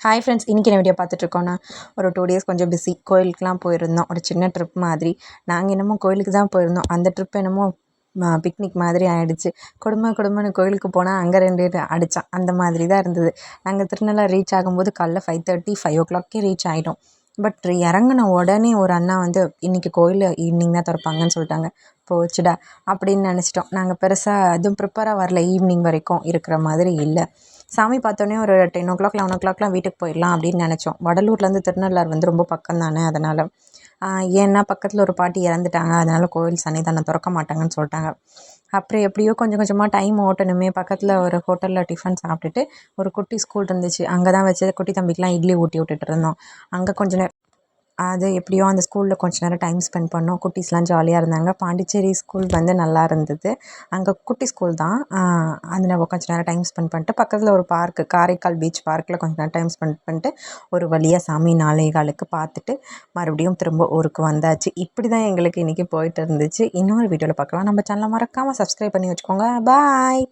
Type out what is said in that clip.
Hi friends, இன்றைக்கி என்ன video பார்த்துட்ருக்கோன்னா ஒரு 2 டேஸ் கொஞ்சம் பிஸி. கோயிலுக்குலாம் போயிருந்தோம். ஒரு சின்ன ட்ரிப் மாதிரி. நாங்கள் என்னமோ கோயிலுக்கு தான் போயிருந்தோம். அந்த ட்ரிப் என்னமோ பிக்னிக் மாதிரி ஆகிடுச்சு. குடும்பம்னு கோயிலுக்கு போனால் அங்கே 2 அடித்தான். அந்த மாதிரி தான் இருந்தது. நாங்கள் திருநள்ளாறு ரீச் ஆகும்போது காலைல 5:30 5 o'clockே ரீச் ஆகிட்டோம். பட் இறங்கின உடனே ஒரு அண்ணா வந்து இன்றைக்கி கோயில் ஈவினிங் தான் திறப்பாங்கன்னு சொல்லிட்டாங்க. போச்சுடா அப்படின்னு நினச்சிட்டோம். நாங்கள் பெருசாக எதுவும் ப்ரிப்பராக வரல. ஈவினிங் வரைக்கும் இருக்கிற மாதிரி இல்லை. சாமி பார்த்தோன்னே ஒரு 10 o'clock 11 o'clockலாம் வீட்டுக்கு போயிடலாம் அப்படின்னு நினச்சோம். வடலூர்லேருந்து திருநள்ளாறு வந்து ரொம்ப பக்கம் தானே, அதனால் ஏன்னா பக்கத்தில் ஒரு பாட்டி இறந்துட்டாங்க, அதனால் கோயில் சன்னிதானம் திறக்க மாட்டாங்கன்னு சொல்லிட்டாங்க. அப்புறம் எப்படியோ கொஞ்சம் கொஞ்சமாக டைம் ஓட்டணுமே, பக்கத்தில் ஒரு ஹோட்டலில் டிஃபன் சாப்பிட்டுட்டு ஒரு குட்டி ஸ்கூல் இருந்துச்சு, அங்கே தான் வச்சு குட்டி தம்பிக்கெலாம் இட்லி ஊட்டி விட்டுட்டு இருந்தோம். அங்கே கொஞ்சம் அது எப்படியோ அந்த ஸ்கூலில் கொஞ்ச நேரம் டைம் ஸ்பெண்ட் பண்ணோம். குட்டீஸ்லாம் ஜாலியாக இருந்தாங்க. பாண்டிச்சேரி ஸ்கூல் வந்து நல்லா இருந்தது. அங்கே குட்டி ஸ்கூல் தான். அதில் கொஞ்ச நேரம் டைம் ஸ்பெண்ட் பண்ணிட்டு பக்கத்தில் ஒரு பார்க்கு, காரைக்கால் பீச் பார்க்கில் கொஞ்ச நேரம் டைம் ஸ்பெண்ட் பண்ணிட்டு ஒரு வழியாக சாமி 4:15 பார்த்துட்டு மறுபடியும் திரும்ப ஊருக்கு வந்தாச்சு. இப்படி தான் எங்களுக்கு இன்றைக்கி போயிட்டு இருந்துச்சு. இன்னொரு வீடியோவில் பார்க்கலாம். நம்ம சேனலை மறக்காமல் சப்ஸ்கிரைப் பண்ணி வச்சுக்கோங்க. பாய்.